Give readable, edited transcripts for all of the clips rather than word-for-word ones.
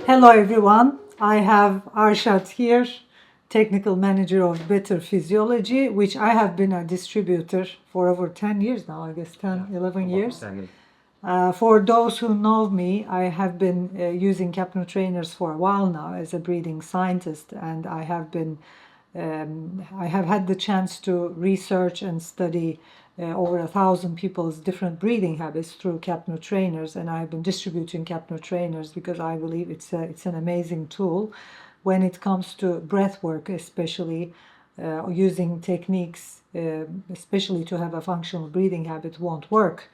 Hello everyone, I have Arshad here, Technical Manager of Better Physiology, which I have been a distributor for over 10 years now, I guess 10, 11 years. For those who know me, I have been using CapnoTrainers for a while now as a breathing scientist, and I have had the chance to research and study over 1,000 people's different breathing habits through CapnoTrainers, and I've been distributing CapnoTrainers because I believe it's an amazing tool when it comes to breath work, especially using techniques, especially to have a functional breathing habit won't work.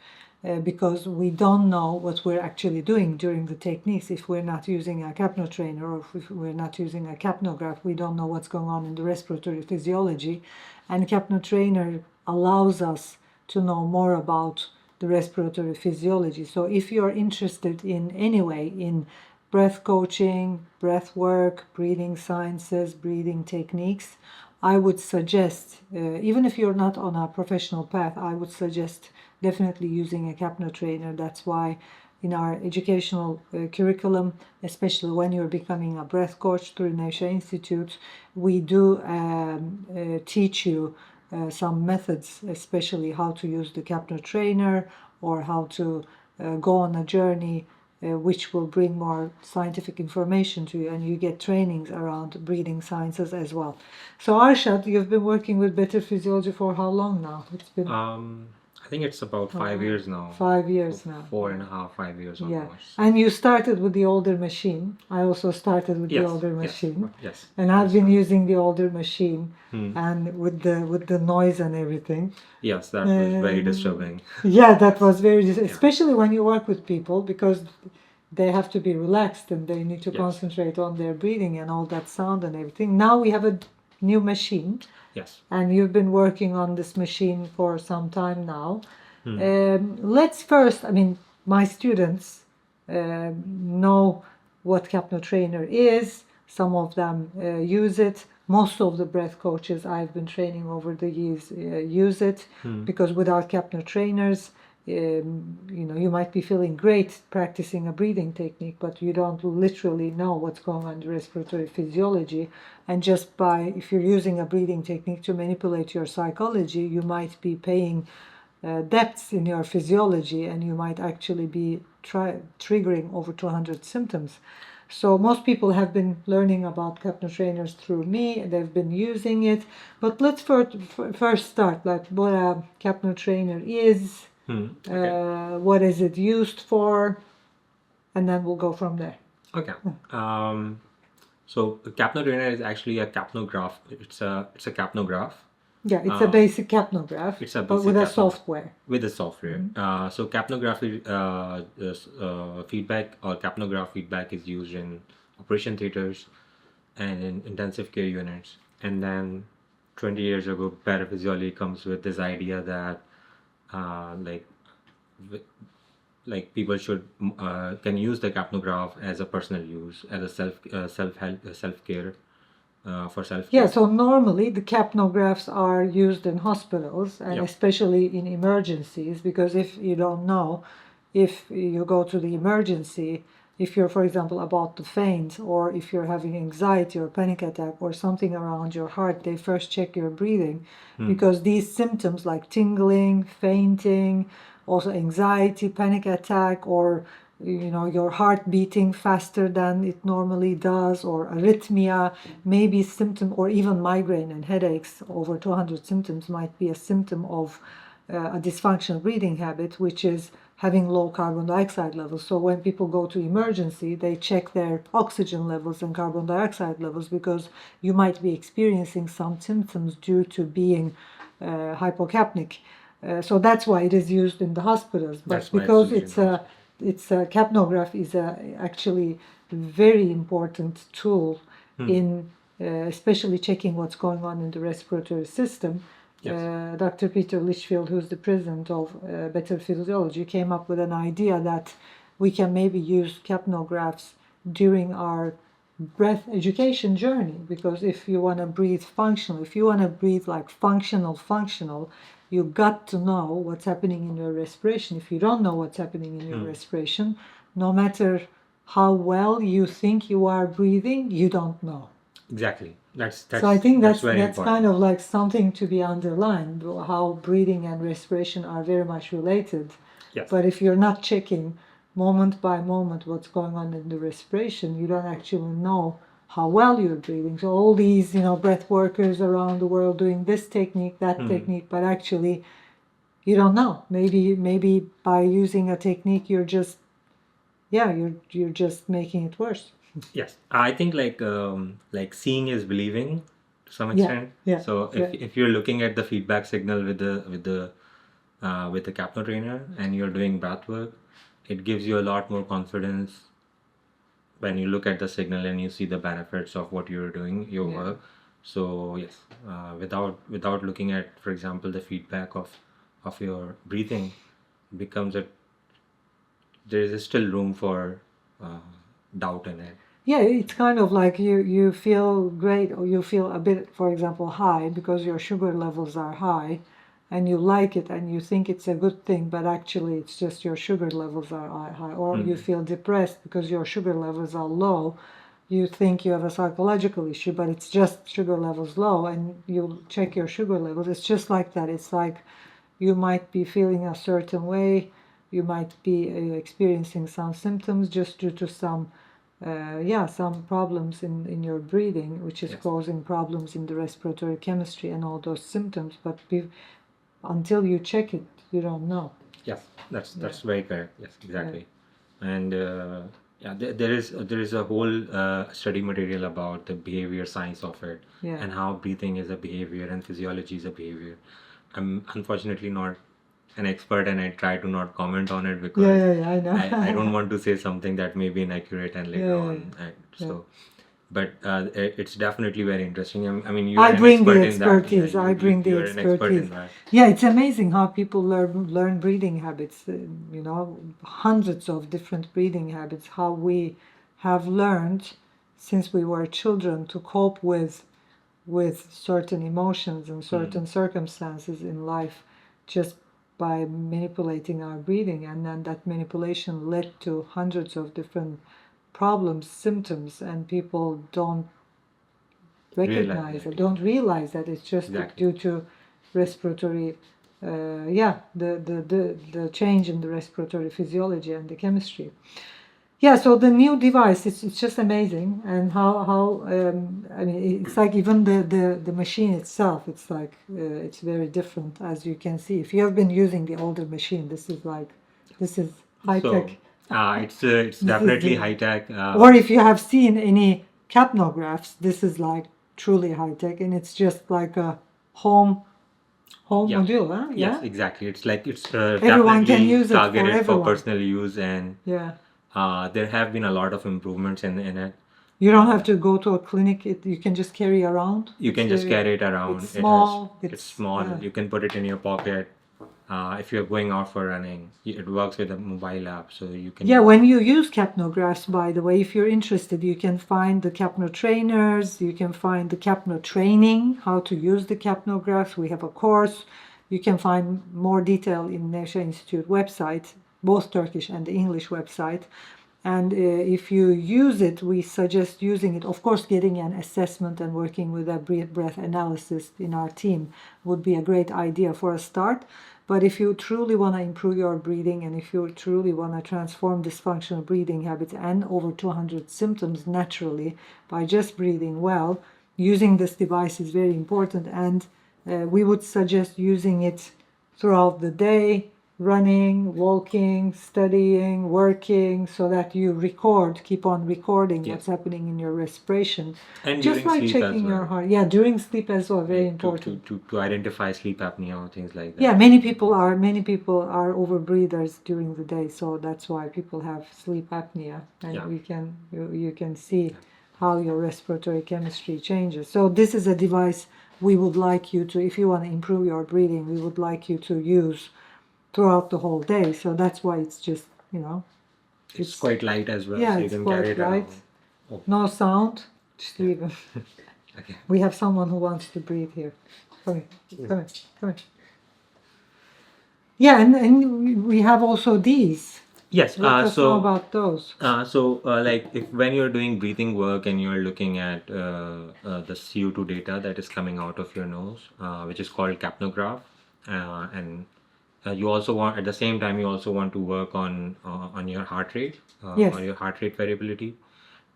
Because we don't know what we're actually doing during the techniques. If we're not using a CapnoTrainer or if we're not using a capnograph, we don't know what's going on in the respiratory physiology. And CapnoTrainer allows us to know more about the respiratory physiology. So if you're interested in any way in breath coaching, breath work, breathing sciences, breathing techniques, I would suggest, even if you're not on a professional path, I would suggest definitely using a CapnoTrainer. That's why in our educational curriculum, especially when you're becoming a breath coach through Nevşah Institute, we do teach you some methods, especially how to use the CapnoTrainer or how to go on a journey which will bring more scientific information to you, and you get trainings around breathing sciences as well. So Arshad, you've been working with Better Physiology for how long now? It's been I think it's about 5 years now. 5 years now. 4.5, 5 years Yeah, almost. and you started with the older machine. I also started with the Yes, older yes, machine. yes. And I've been using the older machine, Hmm. and with the noise and everything. Yes, that was very disturbing. Yeah, that was very, especially when you work with people, because they have to be relaxed and they need to Yes. concentrate on their breathing and all that sound and everything. Now we have a new machine, Yes. and you've been working on this machine for some time now. Hmm. Let's first, I mean, my students know what CapnoTrainer is. Some of them use it. Most of the breath coaches I've been training over the years use it, because without CapnoTrainers, you might be feeling great practicing a breathing technique, but you don't literally know what's going on in the respiratory physiology. And just by, if you're using a breathing technique to manipulate your psychology, you might be paying depths in your physiology, and you might actually be triggering over 200 symptoms. So most people have been learning about CapnoTrainers through me, they've been using it. But let's first start, like what a CapnoTrainer is, Okay. what is it used for, and then we'll go from there. Okay. So the CapnoTrainer is actually a capnograph. It's a capnograph. Yeah, it's a basic capnograph, It's a but basic with a capnograph. software. With the software. So capnograph feedback or capnograph feedback is used in operation theaters and in intensive care units. And then 20 years ago, paraphysiology comes with this idea that people should can use the capnograph as a personal use, as a self care. For self-care. Yeah, so normally the capnographs are used in hospitals, and Yep. especially in emergencies, because if you don't know, if you go to the emergency, if you're, for example, about to faint, or if you're having anxiety or panic attack or something around your heart, they first check your breathing, because these symptoms like tingling, fainting, also anxiety, panic attack, or your heart beating faster than it normally does, or arrhythmia, maybe symptom, or even migraine and headaches, over 200 symptoms might be a symptom of a dysfunctional breathing habit, which is having low carbon dioxide levels. So when people go to emergency, they check their oxygen levels and carbon dioxide levels, because you might be experiencing some symptoms due to being hypocapnic. So that's why it is used in the hospitals. But That's why because it's used in it's a capnograph is actually very important tool in especially checking what's going on in the respiratory system. Yes. Dr. Peter Lichfield, who's the president of Better Physiology, came up with an idea that we can maybe use capnographs during our breath education journey, because if you want to breathe functional, if you want to breathe like functional, you got to know what's happening in your respiration. If you don't know what's happening in your respiration, no matter how well you think you are breathing, you don't know. Exactly. That's So I think that's that's very important. kind of like something to be underlined, how breathing and respiration are very much related. Yes. But if you're not checking moment by moment what's going on in the respiration, you don't actually know how well you're breathing. So all these, breath workers around the world doing this technique, that technique, but actually you don't know. Maybe by using a technique you're just making it worse. Yes, I think like seeing is believing to some Yeah, extent. yeah, So if you're looking at the feedback signal with the CapnoTrainer and you're doing breath work, it gives you a lot more confidence when you look at the signal and you see the benefits of what you're doing, your work. So yes, without looking at, for example, the feedback of your breathing, becomes a there is still room for doubt in it. Yeah, it's kind of like you feel great, or you feel a bit, for example, high because your sugar levels are high, and you like it and you think it's a good thing, but actually it's just your sugar levels are high. Or you feel depressed because your sugar levels are low. You think you have a psychological issue, but it's just sugar levels low, and you check your sugar levels. It's just like that. It's like you might be feeling a certain way, you might be experiencing some symptoms just due to some problems in your breathing, which is causing problems in the respiratory chemistry and all those symptoms. But until you check it, you don't know. Yes, that's very correct. Yes, exactly. And there is a whole study material about the behavior science of it, and how breathing is a behavior and physiology is a behavior. I'm unfortunately not an expert, and I try to not comment on it because I know. I don't want to say something that may be inaccurate and later on. So, but it's definitely very interesting. I mean, you are I an bring the expert in that. expertise. Yeah, I bring the you are an expert expertise. in that. Yeah, it's amazing how people learn breathing habits. Hundreds of different breathing habits. How we have learned since we were children to cope with certain emotions and certain circumstances in life, just by manipulating our breathing, and then that manipulation led to hundreds of different problems, symptoms, and people don't recognize it, don't realize that it's just due to respiratory, the change in the respiratory physiology and the chemistry. Yeah, so the new device, it's just amazing, and how I mean, it's like even the machine itself, it's like it's very different, as you can see. If you have been using the older machine, this is high tech. It's definitely high tech. Or if you have seen any capnographs, this is like truly high tech, and it's just like a home module, huh? Yeah. Yes, exactly. It's like it's Everyone can definitely use it for targeted for everyone. personal use, and Yeah. there have been a lot of improvements in it. You don't have to go to a clinic. You can just carry around. You can just carry it around. It's small. It's small. You can put it in your pocket. If you're going out for running, it works with a mobile app, so you can. Yeah, when you use capnographs, by the way, if you're interested, you can find the CapnoTrainers, you can find the CapnoTraining, how to use the capnographs. We have a course. You can find more detail in Nevşah Institute website, both Turkish and the English website. And if you use it, we suggest using it. Of course, getting an assessment and working with a breath analyst in our team would be a great idea for a start. But if you truly want to improve your breathing, and if you truly want to transform dysfunctional breathing habits and over 200 symptoms naturally by just breathing well, using this device is very important. And we would suggest using it throughout the day, running, walking, studying, working, so that you keep on recording what's happening in your respiration. And just like checking your heart. Yeah, during sleep as well, very important. To identify sleep apnea or things like that. Yeah, many people are overbreathers during the day, so that's why people have sleep apnea, and you can see how your respiratory chemistry changes. So this is a device we would like you to, if you want to improve your breathing, we would like you to use throughout the whole day. So that's why it's just, it's quite light as well. Yeah, so you it's can quite carry it light. around. Oh. No sound. Just leave him. Okay. We have someone who wants to breathe here. Come here. Come here. Come here. Yeah, and we have also these. Yes. Let us know about those. Like if when you're doing breathing work and you're looking at the CO2 data that is coming out of your nose, which is called capnograph, and you also want at the same time you also want to work on your heart rate, Yes. or your heart rate variability,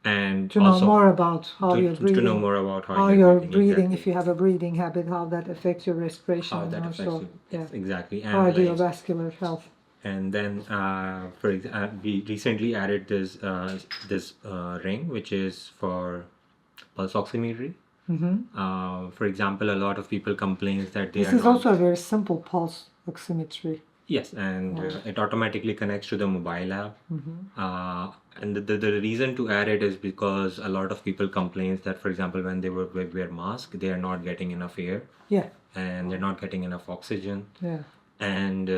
and To know also more about how you're to breathing. know more about How you're you're breathing, breathing, exactly. if you have a breathing habit, how that affects your respiration, How and that also affects you. yeah, Exactly. And like, cardiovascular health. and then we recently added this ring which is for pulse oximetry. For example, a lot of people complains that they This are is not. also a very simple pulse oximetry. Yes, and it automatically connects to the mobile app. And the reason to add it is because a lot of people complains that, for example, when they wear mask, they are not getting enough air. Yeah. And they're not getting enough oxygen. Yeah. And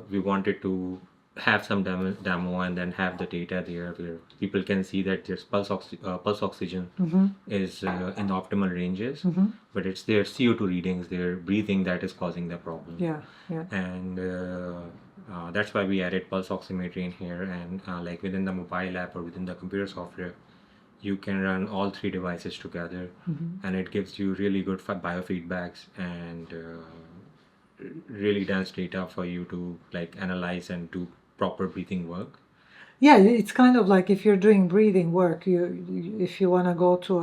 we wanted to have some demo and then have the data there where people can see that their pulse oxygen is in optimal ranges, but it's their CO2 readings, their breathing that is causing the problem. Yeah. Yeah. And that's why we added pulse oximetry in here, and like within the mobile app or within the computer software, you can run all three devices together, and it gives you really good biofeedbacks and really dense data for you to like analyze and do proper breathing work. Yeah, it's kind of like if you're doing breathing work, if you want to go to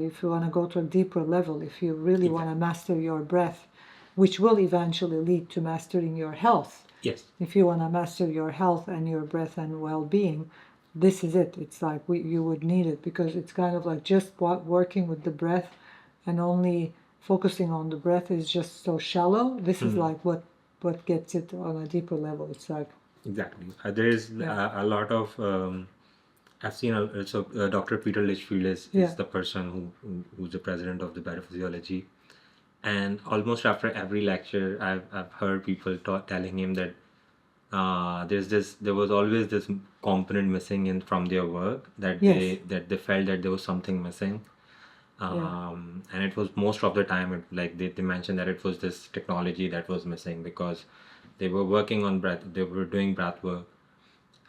if you want to go to a deeper level, if you really want to master your breath, which will eventually lead to mastering your health. Yes. If you want to master your health and your breath and well-being, this is it. It's like you would need it, because it's kind of like just working with the breath and only focusing on the breath is just so shallow. This is like what gets it on a deeper level. It's like exactly. There is a lot of I've seen Dr. Peter Litchfield is the person who's the president of the Biophysiology, and almost after every lecture I've heard people telling him that there was always this component missing in from their work, that they felt that there was something missing. And it was most of the time they mentioned that it was this technology that was missing, because they were working on breath, they were doing breath work,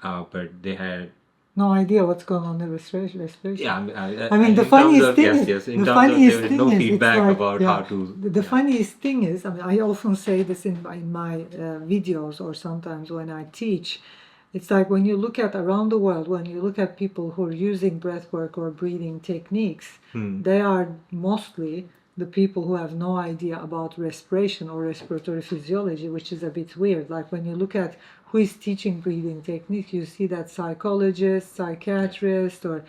but they had no idea what's going on in the respiration. yeah. I mean, the funniest thing is, in the terms of funniest there was thing no is, feedback it's like, about how to. The funniest thing is, I mean, I often say this in my videos, or sometimes when I teach. It's like when you look at around the world, when you look at people who are using breathwork or breathing techniques, they are mostly the people who have no idea about respiration or respiratory physiology, which is a bit weird. Like when you look at who is teaching breathing technique, you see that psychologists, psychiatrists, or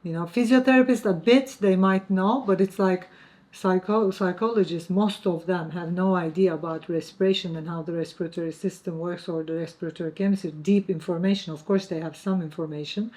physiotherapists a bit, they might know, but it's like psychologists, most of them have no idea about respiration and how the respiratory system works, or the respiratory chemistry, deep information. Of course, they have some information.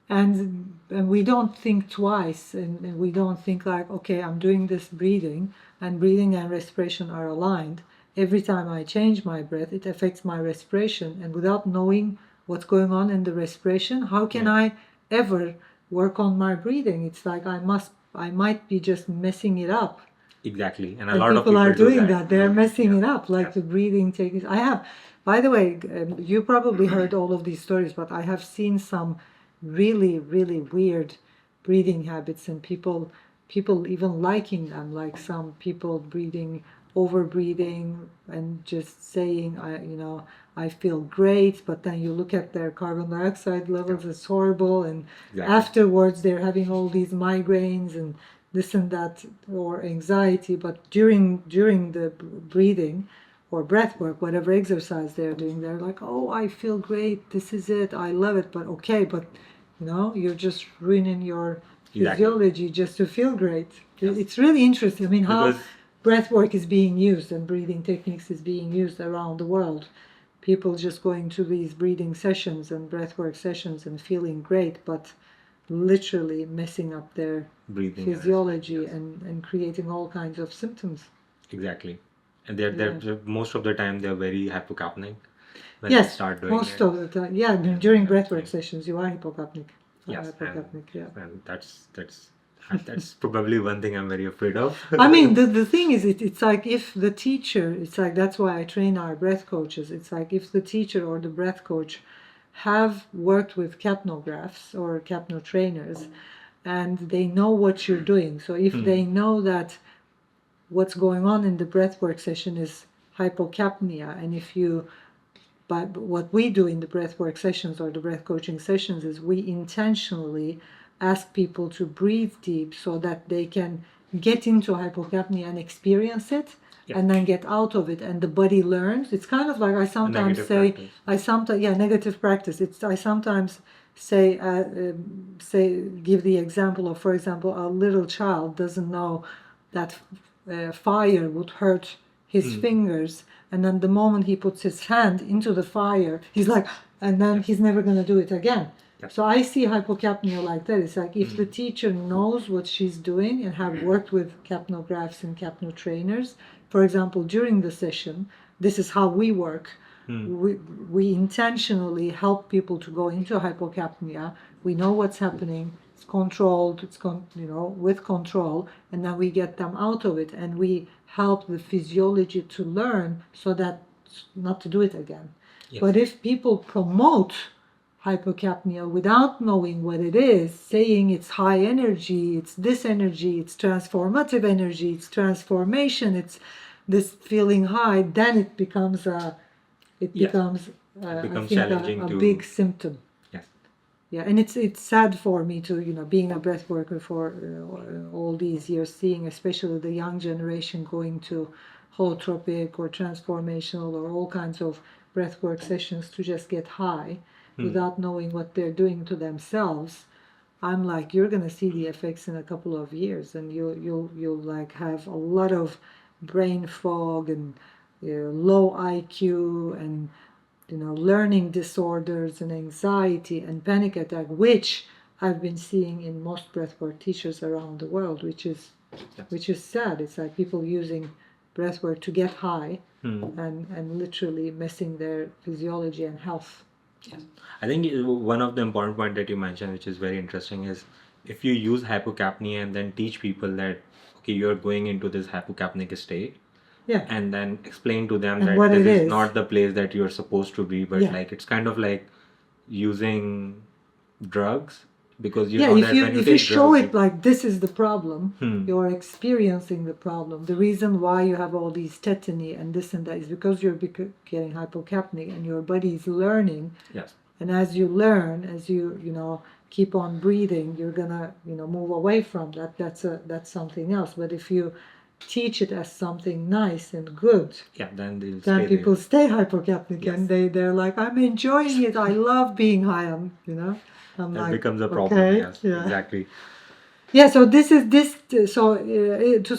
And we don't think twice, and we don't think like, okay, I'm doing this breathing and respiration are aligned. Every time I change my breath, it affects my respiration. And without knowing what's going on in the respiration, how can I ever work on my breathing? It's like I might be just messing it up. Exactly. And a lot of people are doing that. They're messing it up, like the breathing techniques. I have, by the way, you probably heard all of these stories, but I have seen some really, really weird breathing habits, and people even liking them, like some people over breathing and just saying, I feel great, but then you look at their carbon dioxide levels, it's horrible, and afterwards they're having all these migraines and this and that, or anxiety. But during the breathing or breath work, whatever exercise they're doing, they're like, oh, I feel great, this is it, I love it. But you're just ruining your physiology just to feel great. It's really interesting. I mean, how breath work is being used and breathing techniques is being used around the world. People just going to these breathing sessions and breathwork sessions and feeling great, but literally messing up their breathing physiology and creating all kinds of symptoms. Exactly. And they're most of the time they're very hypocapnic when yes, they start doing most of the time. Yeah, during breathwork sessions you are hypocapnic. Yes, hypocapnic. Yeah. and that's probably one thing I'm very afraid of. I mean, the thing is, it's like if the teacher, it's like that's why I train our breath coaches. It's like if the teacher or the breath coach have worked with capnographs or CapnoTrainers and they know what you're doing. So if they know that what's going on in the breathwork session is hypocapnia, and if you, but what we do in the breathwork sessions or the breath coaching sessions is we intentionally ask people to breathe deep so that they can get into hypocapnia and experience it and then get out of it, and the body learns. It's kind of like I sometimes say, negative practice. I sometimes say, give the example of, for example, a little child doesn't know that fire would hurt his fingers, and then the moment he puts his hand into the fire, he's like, and then he's never going to do it again. So I see hypocapnia like that. It's like if the teacher knows what she's doing and have worked with capnographs and CapnoTrainers, for example, during the session, this is how we work. We intentionally help people to go into hypocapnia. We know what's happening. It's controlled. It's with control, and then we get them out of it, and we help the physiology to learn so that not to do it again. But if people promote hypocapnia without knowing what it is, saying it's high energy, it's this energy, it's transformative energy, it's transformation, it's this feeling high, then it becomes becomes challenging a to big symptom. Yes. Yeah, and it's sad for me to being a breath worker for all these years, seeing especially the young generation going to holotropic or transformational or all kinds of breathwork sessions to just get high without knowing what they're doing to themselves. I'm like, you're gonna see the effects in a couple of years, and you'll like have a lot of brain fog and low IQ and learning disorders and anxiety and panic attack, which I've been seeing in most breathwork teachers around the world, which is sad. It's like people using breathwork to get high and literally messing their physiology and health. Yes. I think one of the important point that you mentioned, which is very interesting, is if you use hypocapnia and then teach people that, okay, you're going into this hypocapnic state, and then explain to them that this is not the place that you're supposed to be, but like it's kind of like using drugs, because you know that when you if take you show drugs, it like this is the problem, you're experiencing the problem. The reason why you have all these tetany and this and that is because you're getting hypocapnic and your body is learning. Yes. And as you learn, as you keep on breathing, you're gonna move away from that. That's something else. But if you teach it as something nice and good, then people stay hypocapnic and they're like, I'm enjoying it. I love being high. That like, becomes a problem. Okay, yes, exactly. Yeah, so to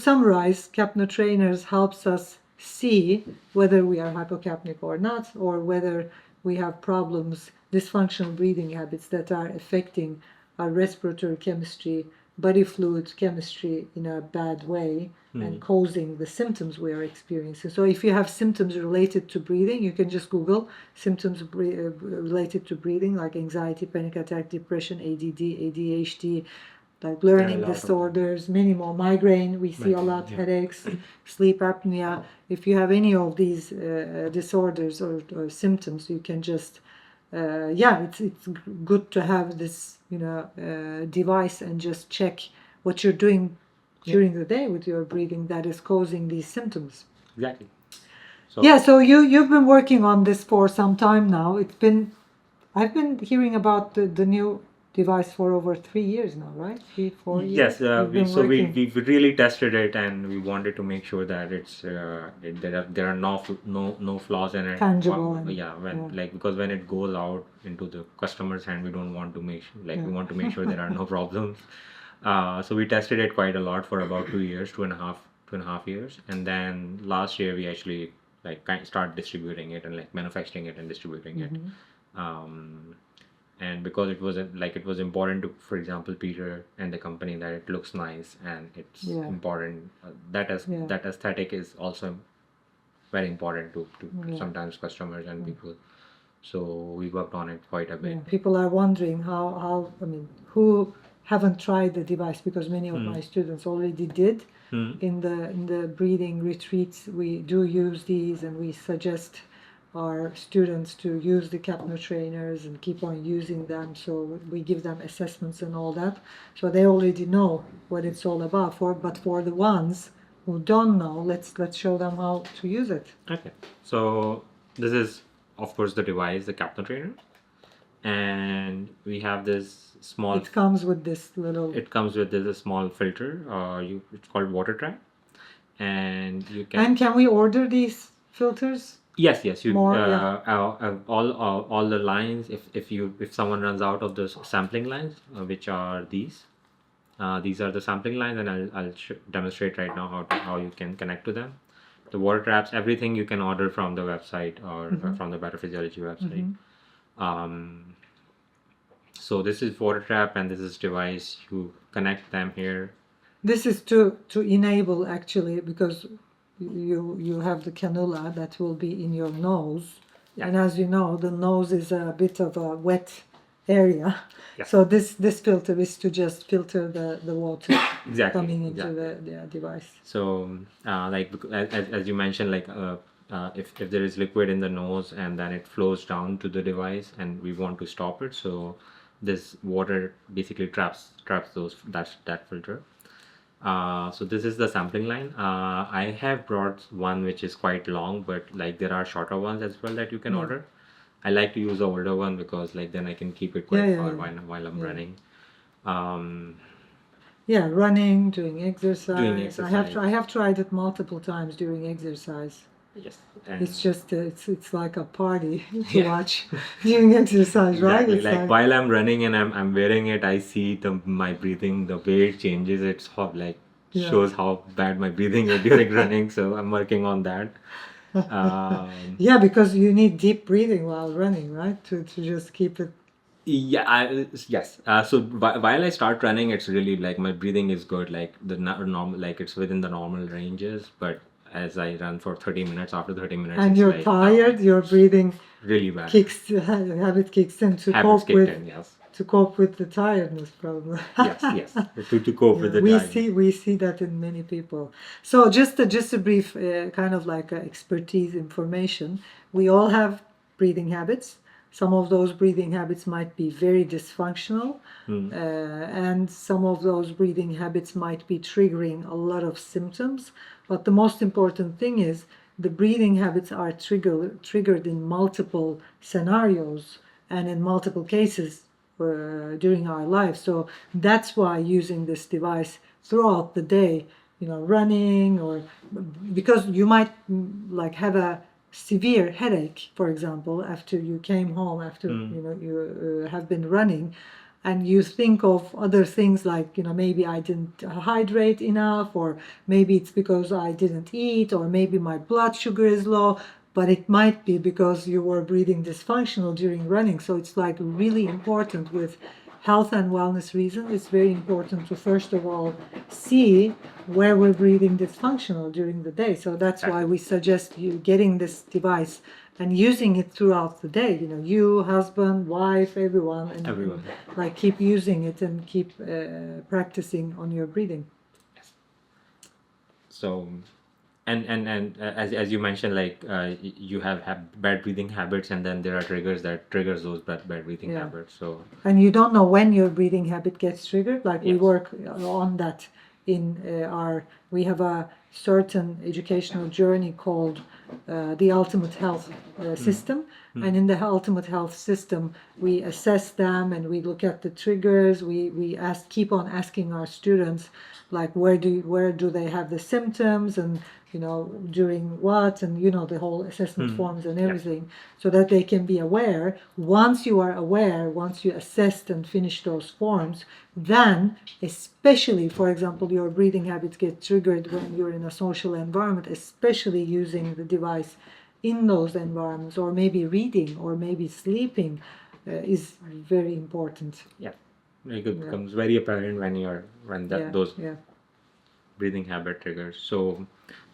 summarize, CapnoTrainers helps us see whether we are hypocapnic or not, or whether we have problems, dysfunctional breathing habits that are affecting our respiratory chemistry, body fluid chemistry in a bad way and causing the symptoms we are experiencing. So if you have symptoms related to breathing, you can just Google symptoms related to breathing, like anxiety, panic attack, depression, ADD, ADHD, like learning disorders, many more. Migraine, we see a lot, headaches, sleep apnea. If you have any of these disorders or symptoms, you can just it's good to have this device and just check what you're doing during the day with your breathing that is causing these symptoms. Exactly. So you've been working on this for some time now. I've been hearing about the new device for over 3 years now, right? 3-4 years. Yes, we really tested it, and we wanted to make sure that it's there are no flaws in it. Tangible. Because when it goes out into the customer's hand, we don't want to we want to make sure there are no problems. So we tested it quite a lot for about 2 years, two and a half years, and then last year we actually start distributing it and manufacturing it and distributing it. And because it was important to, for example, Peter and the company, that it looks nice and it's important. That aesthetic is also very important to sometimes customers and people. So we worked on it quite a bit. Yeah. People are wondering how I mean, who haven't tried the device, because many of my students already did. In the breathing retreats, we do use these, and we suggest our students to use the CapnoTrainers and keep on using them. So we give them assessments and all that. So they already know what it's all about. But for the ones who don't know, let's show them how to use it. Okay. So this is, of course, the device, the CapnoTrainer, and we have this small. It comes with this little. It comes with this small filter. It's called water trap, and you can. And can we order these filters? Yes, yes. You More, all the lines. If someone runs out of the sampling lines, which are these are the sampling lines, and I'll demonstrate right now how you can connect to them. The water traps, everything you can order from the website or from the Better Physiology website. So this is water trap, and this is device. You connect them here. This is to enable, actually, because you have the cannula that will be in your nose, and as you know, the nose is a bit of a wet area. Yeah. So this filter is to just filter the water Exactly, coming into the device. So as you mentioned, if there is liquid in the nose and then it flows down to the device and we want to stop it, so this water basically traps that filter. So this is the sampling line. I have brought one which is quite long, but like there are shorter ones as well that you can order. I like to use the older one because then I can keep it quite far while I'm running. Running, doing exercise. Doing exercise. I have tried it multiple times during exercise. Yes. It's just it's like a party to watch during exercise, right? Exactly. It's like while I'm running and I'm wearing it, I see my breathing, the way it changes. It's shows how bad my breathing is during running. So I'm working on that. Because you need deep breathing while running, right? To just keep it. Yes. So while I start running, it's really like my breathing is good, like the normal, like it's within the normal ranges. But as I run for 30 minutes, after 30 minutes, and you're tired, your breathing really bad. Habit kicks in to cope with. Yes. To cope with the tiredness, probably. yes. To cope with the tiredness. We see that in many people. So just a brief kind of like expertise information. We all have breathing habits. Some of those breathing habits might be very dysfunctional, and some of those breathing habits might be triggering a lot of symptoms. But the most important thing is the breathing habits are triggered in multiple scenarios and in multiple cases during our lives. So that's why using this device throughout the day, running, or because you might have a severe headache, for example, after you came home after you have been running, and you think of other things like maybe I didn't hydrate enough, or maybe it's because I didn't eat, or maybe my blood sugar is low, but it might be because you were breathing dysfunctional during running. So it's really important with health and wellness reasons. It's very important to first of all see where we're breathing dysfunctional during the day. So that's why we suggest you getting this device and using it throughout the day. You, husband, wife, everyone, and keep using it and keep practicing on your breathing. Yes. So. And as you mentioned, you have bad breathing habits, and then there are triggers that triggers those bad breathing habits. So and you don't know when your breathing habit gets triggered. We work on that in we have a certain educational journey called the Ultimate Health System. And in the Ultimate Health System, we assess them and we look at the triggers. We keep on asking our students, where do they have the symptoms, and during what, and the whole assessment forms and everything, so that they can be aware. Once you are aware, once you assessed and finish those forms, then especially, for example, your breathing habits get triggered when you're in a social environment, especially using the device in those environments, or maybe reading, or maybe sleeping, is very important. It becomes very apparent when those breathing habit triggers. So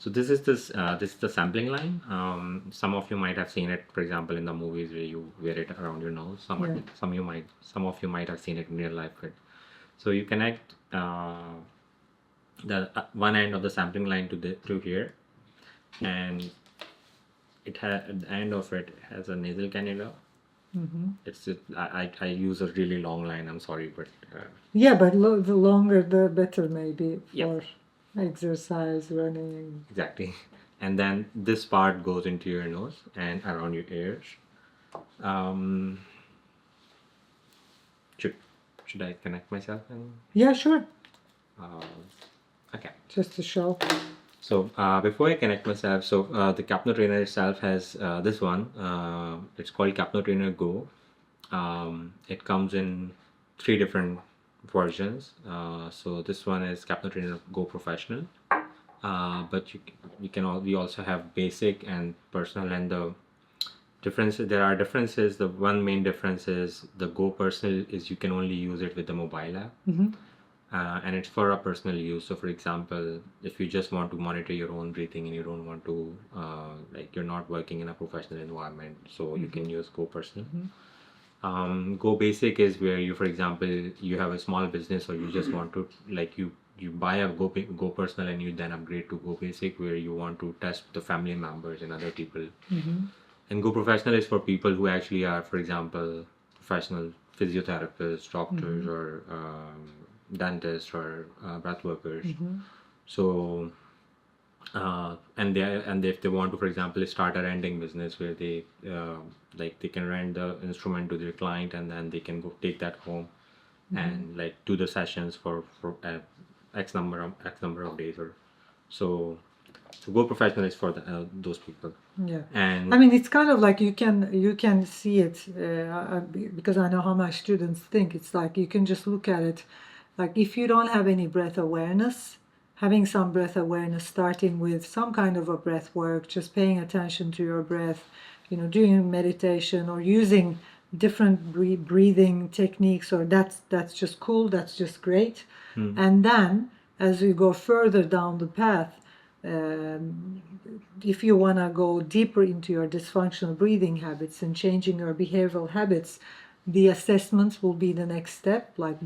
this is the sampling line. Some of you might have seen it, for example, in the movies where you wear it around your nose. Yeah. Some of you might have seen it in real life. So you connect the one end of the sampling line to here, and it has at the end of it has a nasal cannula. I use a really long line. I'm sorry, but Yeah, but the longer the better, maybe Yeah. for exercise, running. exactly. And then this part goes into your nose and around your ears. Should should I connect myself? Yeah, sure. Okay. Just to show. So before I connect myself, so the CapnoTrainer itself has this one. It's called CapnoTrainer Go. It comes in 3 different versions. So this one is CapnoTrainer Go Professional. But we also have basic and personal, and there are differences. The one main difference is the Go Personal is you can only use it with the mobile app. And it's for a personal use. So for example, if you just want to monitor your own breathing and you don't want to like you're not working in a professional environment, so you can use Go Personal. Go Basic is where you, for example, you have a small business, or you just want to like you buy a Go Personal and you then upgrade to Go Basic, where you want to test the family members and other people. And Go Professional is for people who actually are, for example, professional physiotherapists, doctors, or dentists, or breath workers. So and if they want to, for example, start a renting business where they like they can rent the instrument to their client, and then they can go take that home and like do the sessions for x number of days, or so. Go Professional is for those people. Yeah. And I mean, it's kind of like you can see it because I know how my students think. It's like you can just look at it. Like if you don't have any breath awareness, having some breath awareness, starting with some kind of a breath work, just paying attention to your breath, doing meditation or using different breathing techniques, or that's just cool, that's just great. And then as we go further down the path, if you want to go deeper into your dysfunctional breathing habits and changing your behavioral habits, the assessments will be the next step. Like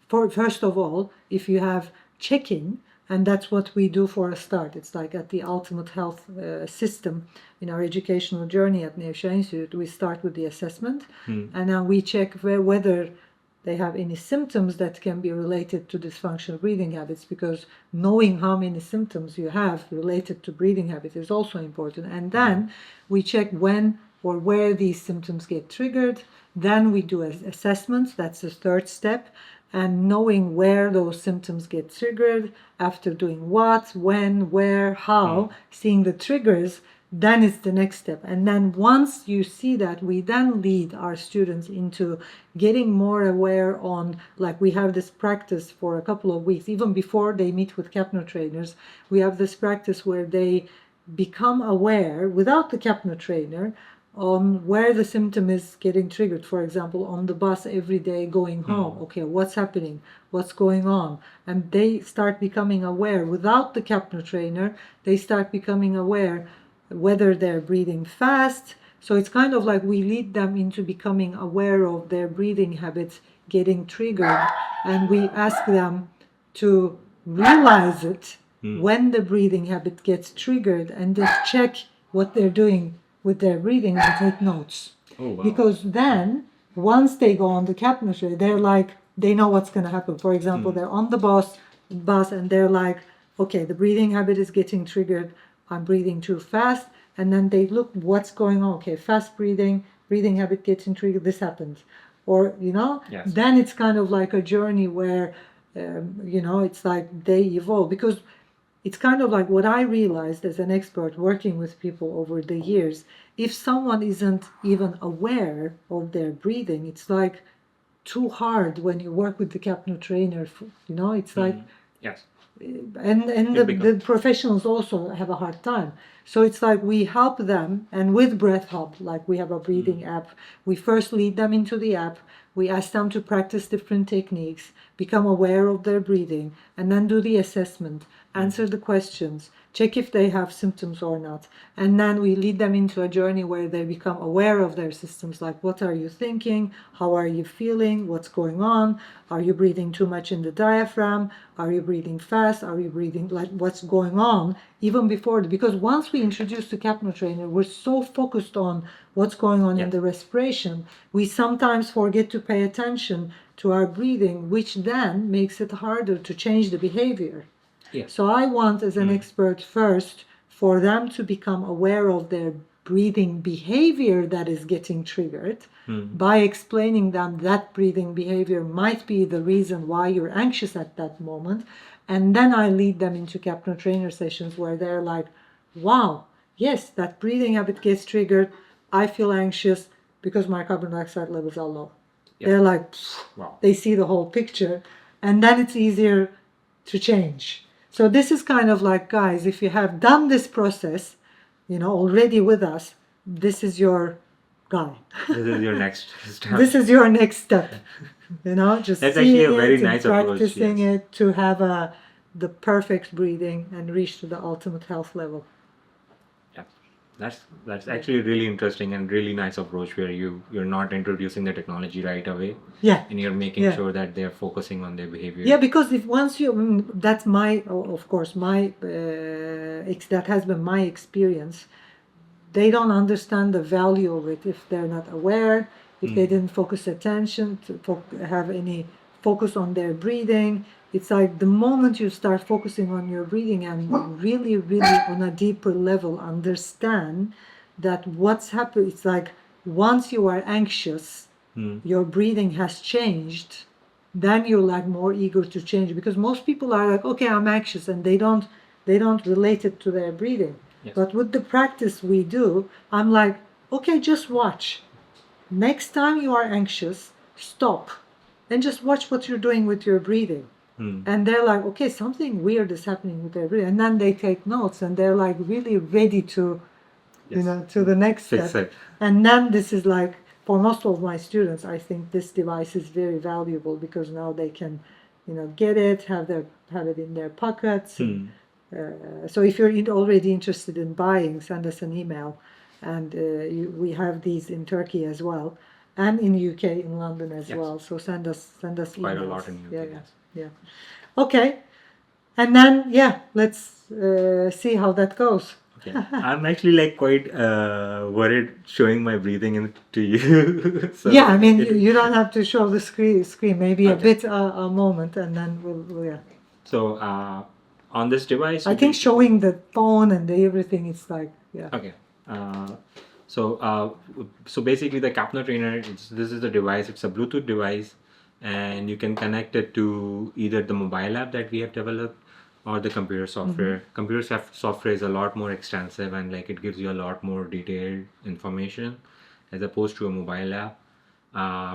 first of all, if you have checking, and that's what we do for a start. It's like at the Ultimate Health system in our educational journey at Nevşah Institute, we start with the assessment, and then we check whether they have any symptoms that can be related to dysfunctional breathing habits, because knowing how many symptoms you have related to breathing habits is also important. And then we check when or where these symptoms get triggered. Then we do assessments. That's the third step. And knowing where those symptoms get triggered, after doing what, when, where, how, seeing the triggers, then it's the next step. And then once you see that, we then lead our students into getting more aware on, like we have this practice for a couple of weeks, even before they meet with CapnoTrainers, we have this practice where they become aware without the CapnoTrainer on where the symptom is getting triggered. For example, on the bus every day going home, okay, what's happening, what's going on? And they start becoming aware. Without the CapnoTrainer, they start becoming aware whether they're breathing fast. So it's kind of like we lead them into becoming aware of their breathing habits getting triggered, and we ask them to realize it when the breathing habit gets triggered, and just check what they're doing with their breathing and take notes. Oh, wow. Because then once they go on the CapnoTrainer, they're like, they know what's going to happen. For example, they're on the bus and they're like, okay, the breathing habit is getting triggered, I'm breathing too fast. And then they look what's going on. Okay, fast breathing habit getting triggered, this happens. Or, Yes. then it's kind of like a journey where, it's like they evolve. Because it's kind of like what I realized as an expert working with people over the years, if someone isn't even aware of their breathing, it's like too hard when you work with the CapnoTrainer, it's like, Yes. and the professionals also have a hard time. So it's like we help them, and with Breath Hub, like we have a breathing app, we first lead them into the app, we ask them to practice different techniques, become aware of their breathing, and then do the assessment, answer the questions, check if they have symptoms or not, and then we lead them into a journey where they become aware of their systems, like what are you thinking, how are you feeling, what's going on, are you breathing too much in the diaphragm, are you breathing fast, are you breathing, like what's going on, even before, because once we introduce the CapnoTrainer, we're so focused on what's going on in the respiration, we sometimes forget to pay attention to our breathing, which then makes it harder to change the behavior. Yes. So I want, as an expert, first for them to become aware of their breathing behavior that is getting triggered by explaining them that breathing behavior might be the reason why you're anxious at that moment. And then I lead them into CapnoTrainer sessions where they're like, wow, yes, that breathing habit gets triggered. I feel anxious because my carbon dioxide levels are low. Yep. They're like, wow. They see the whole picture. And then it's easier to change. So this is kind of like, guys, if you have done this process, already with us, this is your guy. This is your next step. This is your next step. Just that's seeing actually a very it nice and approach, practicing it to have the perfect breathing and reach to the ultimate health level. That's actually really interesting and really nice approach where you're not introducing the technology right away. Yeah. And you're making sure that they're focusing on their behavior. Yeah, because if once that's my, of course, that has been my experience. They don't understand the value of it if they're not aware, if they didn't focus attention to have any focus on their breathing. It's like the moment you start focusing on your breathing and really, really on a deeper level understand that what's happened, it's like once you are anxious, your breathing has changed, then you're like more eager to change, because most people are like, okay, I'm anxious, and they don't relate it to their breathing. Yes. But with the practice we do, I'm like, okay, just watch. Next time you are anxious, stop and just watch what you're doing with your breathing. And they're like, okay, something weird is happening with their breathing. And then they take notes and they're like really ready to, to the next step. And then this is like, for most of my students, I think this device is very valuable because now they can, get it, have it in their pockets. So if you're already interested in buying, send us an email. And we have these in Turkey as well, and in UK, in London as well. So send us emails. Quite a lot in UK. Yeah. Okay. And then, let's see how that goes. Okay. I'm actually like quite worried showing my breathing to you. So yeah, I mean, you don't have to show the screen. Maybe a bit, a moment, and then we'll. So on this device, I think showing the phone and everything, it's like, Okay. So basically the CapnoTrainer, this is the device. It's a Bluetooth device, and you can connect it to either the mobile app that we have developed or the computer software. Computer software is a lot more extensive and like it gives you a lot more detailed information as opposed to a mobile app.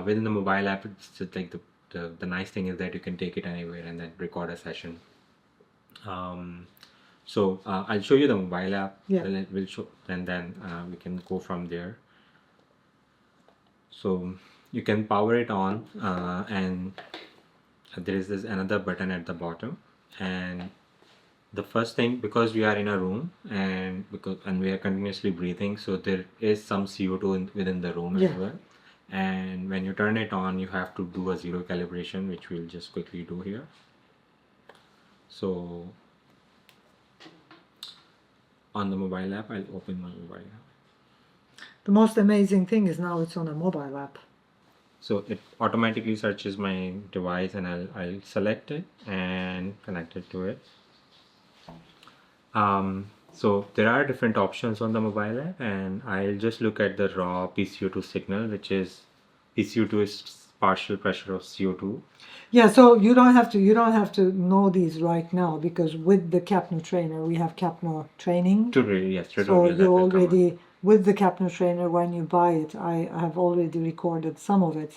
Within the mobile app, it's just like the nice thing is that you can take it anywhere and then record a session. So I'll show you the mobile app. We'll show, and then we can go from there. So you can power it on, and there is this another button at the bottom. And the first thing, because we are in a room and we are continuously breathing, so there is some CO2 within the room as well. And when you turn it on, you have to do a zero calibration, which we'll just quickly do here. So on the mobile app, I'll open my mobile app. The most amazing thing is now it's on a mobile app. So it automatically searches my device, and I'll select it and connect it to it. So there are different options on the mobile app, and I'll just look at the raw PCO2 signal, which is PCO2 is partial pressure of CO2. Yeah, so you don't have to know these right now, because with the CapnoTrainer we have CapnoTraining. So you already, with the CapnoTrainer, when you buy it, I have already recorded some of it,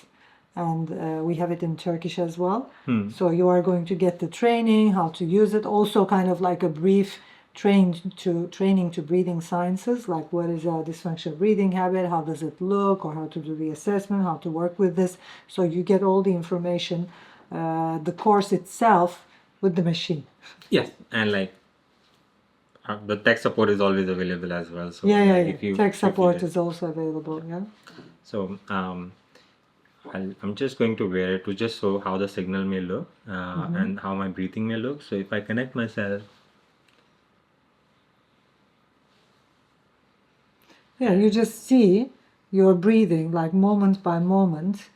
and we have it in Turkish as well. So you are going to get the training, how to use it, also kind of like a brief training to breathing sciences, like what is a dysfunctional breathing habit, how does it look, or how to do the assessment, how to work with this. So you get all the information, the course itself with the machine. Yes, and like the tech support is always available as well. So Yeah, like, yeah, if you tech if you support just- is also available. Yeah. So I'm just going to wear it to just show how the signal may look and how my breathing may look. So if I connect myself, Yeah, you just see your breathing like moment by moment,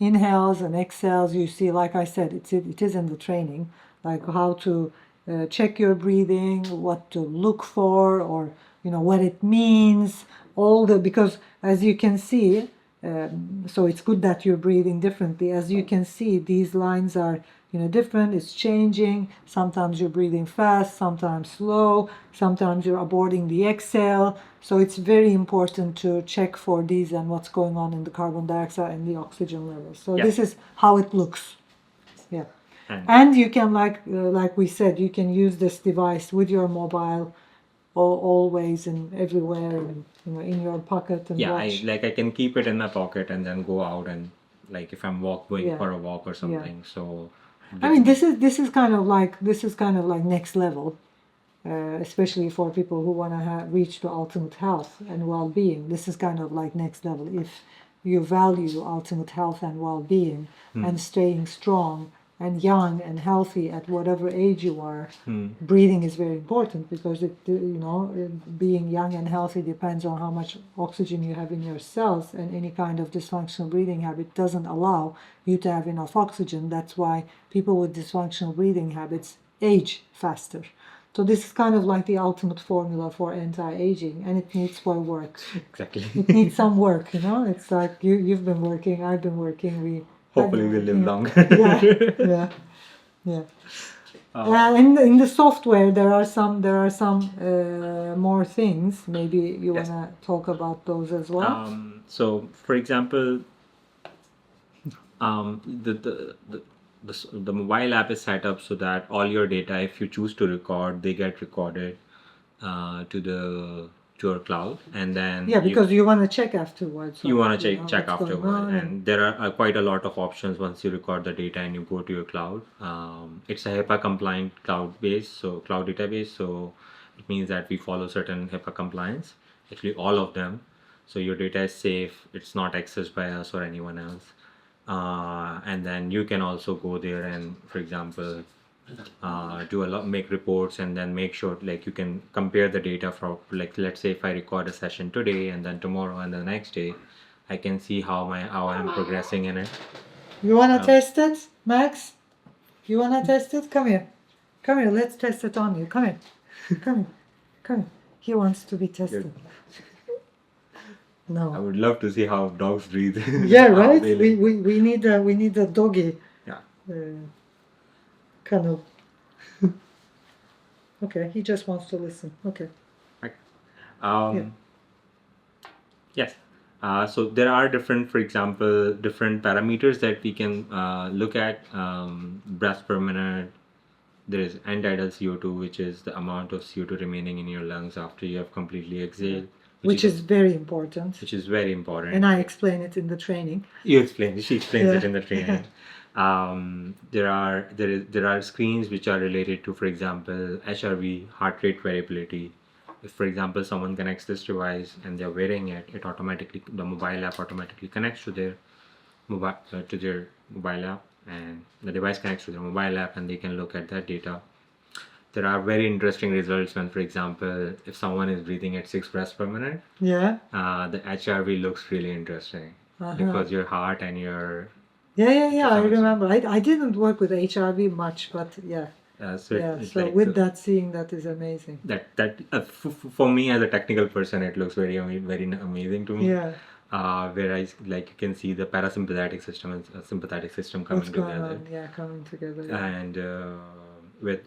inhales and exhales. You see, like I said, it is in the training, like how to check your breathing, what to look for, or what it means. Because as you can see, so it's good that you're breathing differently. As you can see, these lines are different. It's changing. Sometimes you're breathing fast, sometimes slow, sometimes you're aborting the exhale. So it's very important to check for these and what's going on in the carbon dioxide and the oxygen levels. So this is how it looks. Yeah. And you can, like we said, you can use this device with your mobile always and everywhere, and in your pocket and yeah, watch. I can keep it in my pocket and then go out and like if I'm going Yeah. for a walk or something. So I mean, this is kind of like next level, especially for people who want to reach the ultimate health and well-being. This is kind of like next level. If you value ultimate health and well-being and staying strong and young and healthy at whatever age you are, breathing is very important, because being young and healthy depends on how much oxygen you have in your cells, and any kind of dysfunctional breathing habit doesn't allow you to have enough oxygen. That's why people with dysfunctional breathing habits age faster. So this is kind of like the ultimate formula for anti-aging, and it needs more work. exactly. It needs some work, It's like you've been working, I've been working. Hopefully we'll live longer. Yeah. In the software, there are some more things. Maybe you Yes. wanna talk about those as well. So for example, the mobile app is set up so that all your data, if you choose to record, they get recorded to your cloud, and then Yeah, because you wanna check afterwards. you want to check what's going afterward, on, and there are quite a lot of options once you record the data and you go to your cloud. It's a HIPAA compliant cloud database, so it means that we follow certain HIPAA compliance, actually all of them, so your data is safe, it's not accessed by us or anyone else. And then you can also go there and, for example, make reports, and then make sure like you can compare the data from, like, let's say if I record a session today and then tomorrow and the next day, I can see how I'm progressing in it. You wanna test it, Max? You wanna test it? Come here. Let's test it on you. Come here. Come here. He wants to be tested. I No. would love to see how dogs breathe. Yeah, How right. they We, live. we need a doggy. Yeah. Kind of. Okay, he just wants to listen. Okay. Yes. So there are different, for example, different parameters that we can look at. Breaths per minute. There is end-tidal CO2, which is the amount of CO2 remaining in your lungs after you have completely exhaled. Which is very important. Which is very important. And I explain it in the training. She explains it in the training. There are screens which are related to, for example, HRV, heart rate variability. If, for example, someone connects this device and they're wearing it, the mobile app automatically connects to their mobile app, and the device connects to their mobile app, and they can look at that data. There are very interesting results when, for example, if someone is breathing at 6 breaths per minute, Yeah. the HRV looks really interesting because your heart and your Yeah. I remember. I didn't work with HRV much, but yeah. So with that, seeing that is amazing. For me as a technical person, it looks very amazing to me. Yeah. Where you can see the parasympathetic system and sympathetic system coming together. Yeah, coming together. Yeah. And with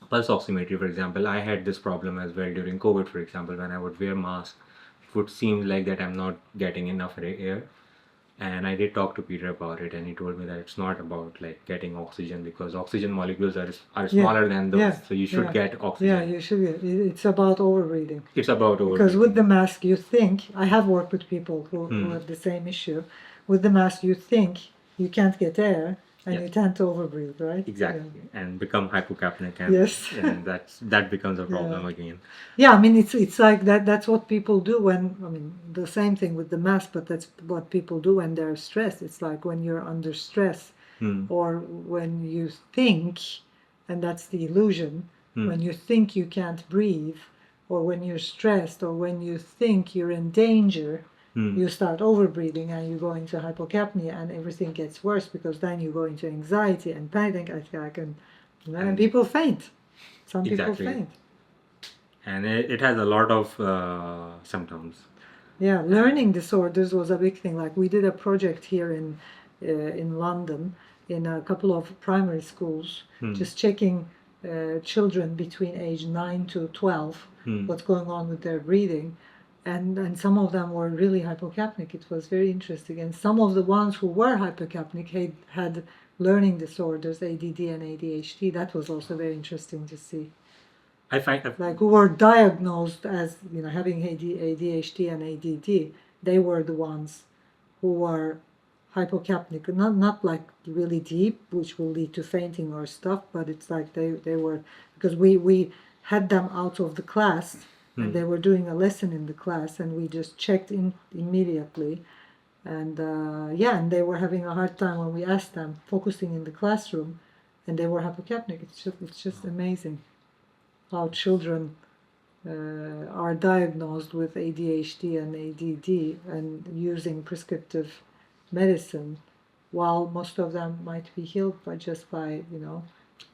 pulse oximetry, for example, I had this problem as well during COVID. For example, when I would wear mask would seem like that I'm not getting enough air. And I did talk to Peter about it, and he told me that it's not about like getting oxygen, because oxygen molecules are smaller than those, so you should get oxygen. Yeah, you should get. It's about overbreathing. It's about overbreathing. Because with the mask, you think, I have worked with people who have the same issue. With the mask, you think you can't get air, and you tend to overbreathe, right? Exactly, and become hypocapnic, and, and that becomes a problem again. Yeah, I mean, it's like that. That's what people do when, I mean, the same thing with the mask, but that's what people do when they're stressed. It's like when you're under stress, or when you think, and that's the illusion, when you think you can't breathe, or when you're stressed, or when you think you're in danger, you start overbreathing and you go into hypocapnia, and everything gets worse, because then you go into anxiety and panic attack, and people faint. Some people faint. And it has a lot of symptoms. Yeah, learning disorders was a big thing. Like we did a project here in London, in a couple of primary schools, just checking children between age 9 to 12, what's going on with their breathing. And some of them were really hypocapnic. It was very interesting. And some of the ones who were hypocapnic had learning disorders, ADD and ADHD. That was also very interesting to see. I find like who were diagnosed as having ADHD and ADD, they were the ones who were hypocapnic, not like really deep, which will lead to fainting or stuff, but it's like they were, because we had them out of the class, and they were doing a lesson in the class, and we just checked in immediately, and and they were having a hard time when we asked them, focusing in the classroom, and they were hypocapnic. It's just amazing how children are diagnosed with ADHD and ADD and using prescriptive medicine, while most of them might be healed by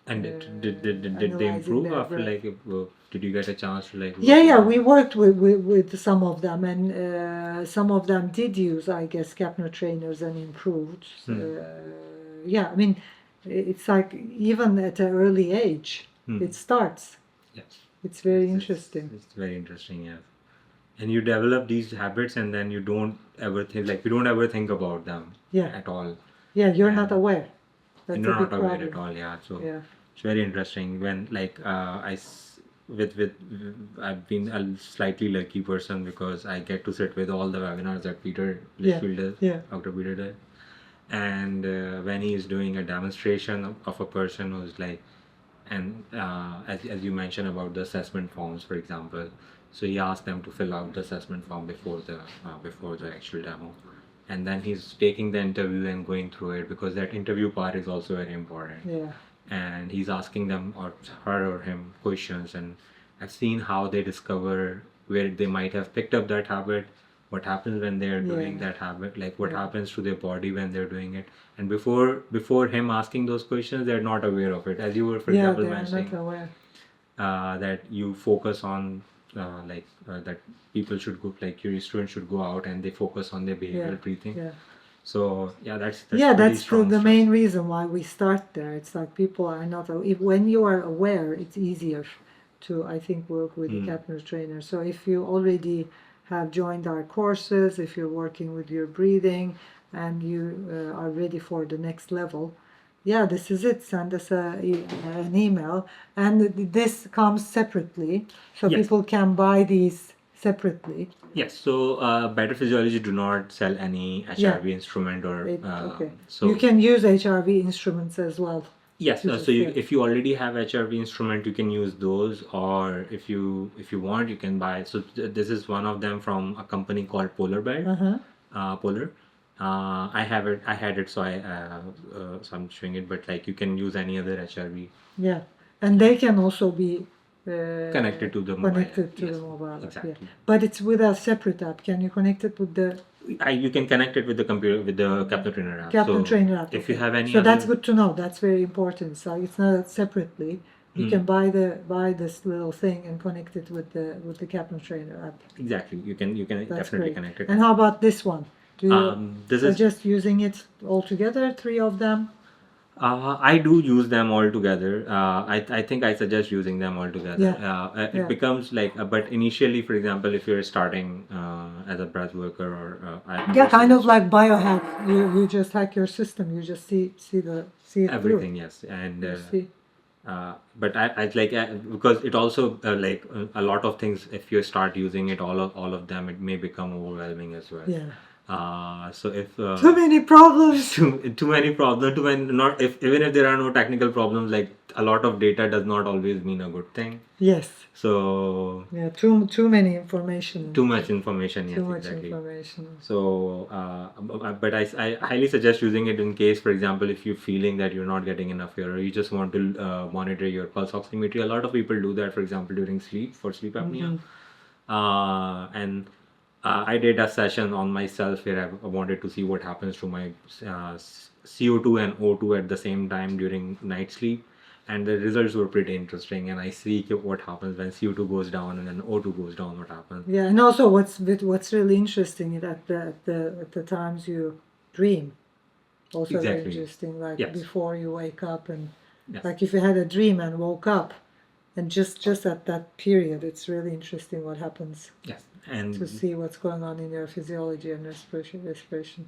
And did they improve after did you get a chance to we worked with some of them, and some of them did use, I guess, CapnoTrainers and improved. I mean, it's like even at an early age, it starts. Yes. It's very interesting. It's very interesting, yeah. And you develop these habits, and then you don't ever think about them at all. Yeah, you're not aware. That's you're not aware at all, yeah. So it's very interesting when I've been a slightly lucky person, because I get to sit with all the webinars that Peter Litchfield does, Dr. Peter does. And when he is doing a demonstration of a person who's like, and as you mentioned about the assessment forms, for example, so he asked them to fill out the assessment form before the actual demo, and then he's taking the interview and going through it, because that interview part is also very important. Yeah. And he's asking them, or her or him, questions, and I've seen how they discover where they might have picked up that habit, what happens when they're doing that habit, like what happens to their body when they're doing it. And before him asking those questions, they're not aware of it. As you were, for example, mentioning that you focus on that people should go, like your students should go out and they focus on their behavioral breathing. Yeah. So that's the main reason why we start there. It's like people are not, when you are aware, it's easier to, I think, work with the CapnoTrainer. So if you already have joined our courses, if you're working with your breathing and you are ready for the next level, this is it. Send us an email, and this comes separately, so people can buy these separately. Yes, so Better Physiology do not sell any HRV instrument or so you can use HRV instruments as well. Yes, so if you already have HRV instrument, you can use those, or if you want, you can buy. So this is one of them from a company called Polar Bear. Polar. I had it, so I'm showing it, but like you can use any other HRV. Yeah, and they can also be connected to the mobile. The mobile. Exactly. Yeah. But it's with a separate app. Can you connect it with the? You can connect it with the computer, with the CapnoTrainer app. CapnoTrainer app. If you have any. So that's good to know. That's very important. So it's not separately. You can buy this little thing and connect it with the CapnoTrainer app. Exactly. You can definitely connect it. And how about this one? Do you this is just using it all together, 3 of them? I do use them all together. I think I suggest using them all together. Yeah. It Yeah. becomes like, but initially, for example, if you're starting as a breath worker or Yeah, kind of like biohack. You just hack your system. You just see it everything, through. yes, and You see. but I like because it also a lot of things. If you start using it, all of them, it may become overwhelming as well. Yeah. So if Too many problems. too many problems, too many not if even if there are no technical problems, like a lot of data does not always mean a good thing. Yes. So Yeah. Too many information. too much information, yes, Too much exactly. information. So, but I highly suggest using it in case, for example, if you're feeling that you're not getting enough air, or you just want to monitor your pulse oximetry. A lot of people do that, for example, during sleep for sleep apnea. And I did a session on myself where I wanted to see what happens to my CO2 and O2 at the same time during night sleep. And the results were pretty interesting. And I see what happens when CO2 goes down and then O2 goes down, what happens. Yeah, and also what's really interesting is at the times you dream. Also very Exactly. interesting, like Yes. before you wake up, and Yes. like if you had a dream and woke up, and just at that period, it's really interesting what happens Yes. And to see what's going on in your physiology and respiration.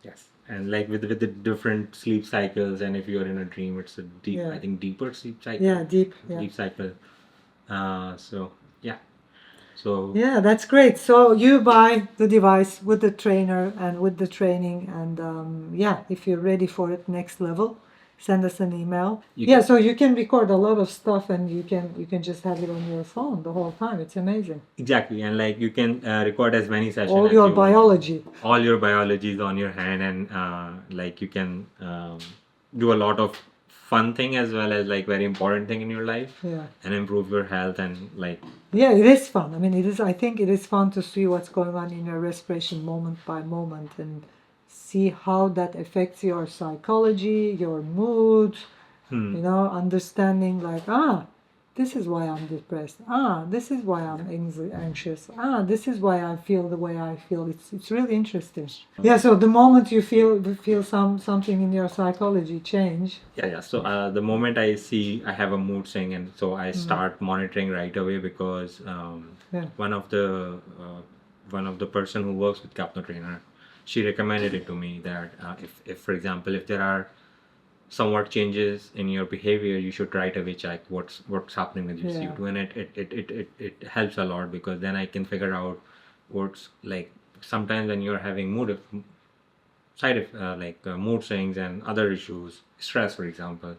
yes, and like with the different sleep cycles, and if you're in a dream, it's a deep, Yeah. I think, deeper sleep cycle. Yeah, deep. Yeah. Deep cycle. So yeah, so Yeah, that's great. So you buy the device with the trainer and with the training, and yeah, if you're ready for it next level, send us an email. Yeah, so you can record a lot of stuff, and you can just have it on your phone the whole time. It's amazing. exactly, and like you can record as many sessions. All as your you want. biology. All your biology is on your hand, and like you can do a lot of fun thing as well as like very important thing in your life. Yeah. And improve your health and like. Yeah, it is fun. I mean, it is. I think it is fun to see what's going on in your respiration moment by moment, and see how that affects your psychology, your mood. You know, understanding like, this is why I'm depressed. This is why I'm anxious. This is why I feel the way I feel. It's really interesting. Yeah. So the moment you feel something in your psychology change. Yeah. So the moment I see I have a mood swing, and so I start monitoring right away because one of the person who works with CapnoTrainer, she recommended it to me that if for example if there are somewhat changes in your behavior, you should right away check what's happening with your CO2, and it helps a lot because then I can figure out what's like sometimes when you're having mood swings and other issues, stress for example.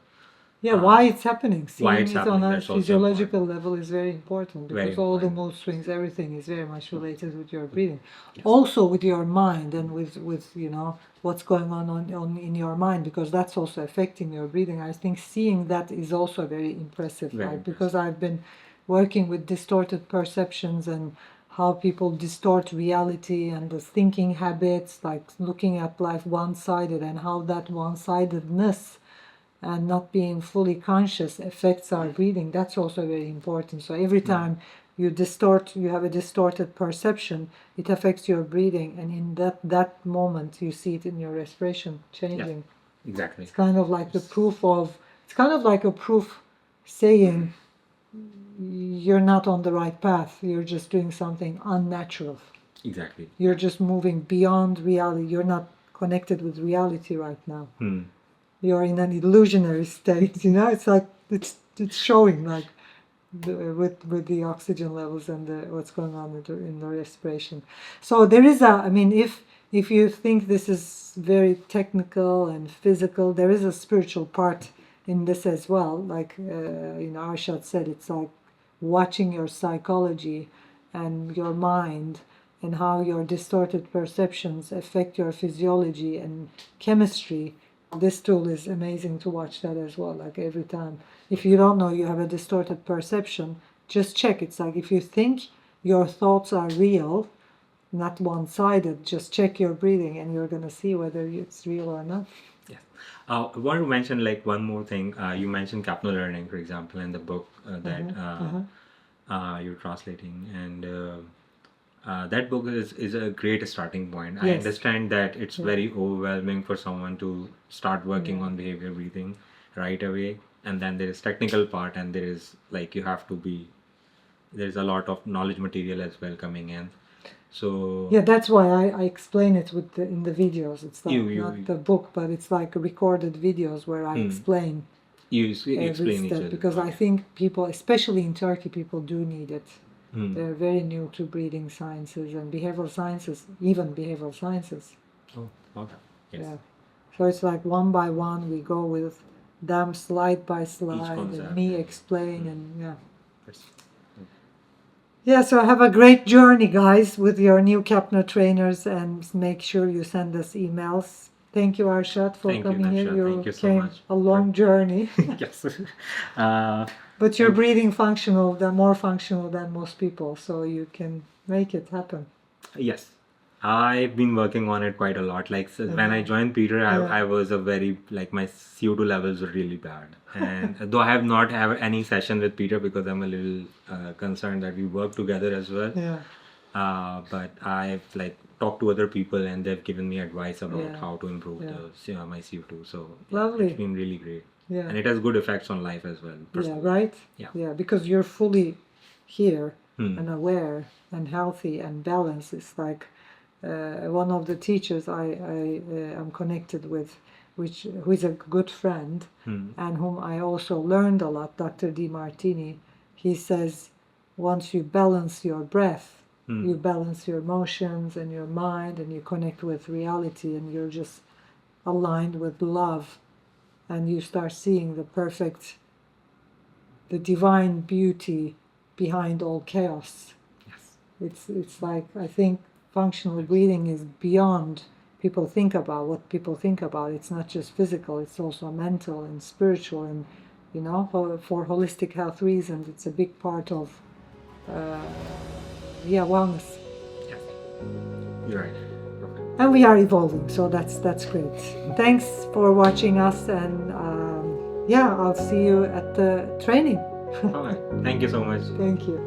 Yeah, why it's happening. Why Seeing it's it on happening, a that's also physiological level is very important because Very all the important. mood swings, everything is very much related with your breathing. Also with your mind and with you know what's going on in your mind, because that's also affecting your breathing. I think seeing that is also very impressive, Very right? Because I've been working with distorted perceptions and how people distort reality and the thinking habits, like looking at life one-sided, and how that one-sidedness and not being fully conscious affects our breathing. That's also very important. So every time you have a distorted perception, it affects your breathing, and in that moment you see it in your respiration changing. Exactly. It's kind of like it's kind of like a proof saying you're not on the right path, you're just doing something unnatural. Exactly. You're just moving beyond reality, you're not connected with reality right now. You're in an illusionary state, you know. It's like it's showing like with the oxygen levels and what's going on in the respiration. So there is I mean, if you think this is very technical and physical, there is a spiritual part in this as well. Like Arshad said, it's like watching your psychology and your mind, and how your distorted perceptions affect your physiology and chemistry. This tool is amazing to watch that as well. Like every time, if you don't know you have a distorted perception, just check. It's like if you think your thoughts are real, not one-sided, just check your breathing and you're going to see whether it's real or not. Yes. I want to mention like one more thing. You mentioned Capno learning, for example, in the book that you're translating, and that book is a great starting point. I Yes. understand that it's very overwhelming for someone to start working on behavior breathing right away, and then there is technical part, and there is like you have to be. There's a lot of knowledge material as well coming in. So Yeah, that's why I explain it in the videos. It's like You- not the book, but it's like recorded videos where I explain you every explain each step, other. because I think people, especially in Turkey, people do need it. Hmm. They're very new to breathing sciences and behavioral sciences, even behavioral sciences. Oh, okay. Yes. Yeah. So it's like one by one we go with them slide by slide, and concept, me yeah. explain, and yeah. That's- Yeah, so have a great journey, guys, with your new CapnoTrainers, and make sure you send us emails. Thank you, Arshad, for Thank you, coming here. Nevşah. Thank you so came much a long journey, yes. but you're breathing functional, more functional than most people, so you can make it happen. Yes. I've been working on it quite a lot. Like when I joined Peter, I was a very like my CO2 levels were really bad, and though I have not have any session with Peter because I'm a little concerned that we work together as well. Yeah. But I've like talked to other people and they've given me advice about Yeah. how to improve my CO2. So yeah, Lovely. it's been really great. Yeah. And it has good effects on life as well. Yeah, personally. right? Yeah. Because you're fully here Hmm. and aware and healthy and balanced. It's like one of the teachers I am connected with, who is a good friend and whom I also learned a lot, Dr. Di Martini. He says, once you balance your breath, you balance your emotions and your mind, and you connect with reality, and you're just aligned with love, and you start seeing the divine beauty behind all chaos. Yes. It's like, I think functional breathing is beyond people think about what people think about. It's not just physical, it's also mental and spiritual, and for holistic health reasons, it's a big part of wellness. Yes. You're right. Perfect. And we are evolving, so that's great. Thanks for watching us, and I'll see you at the training. All right. Thank you so much. Thank you.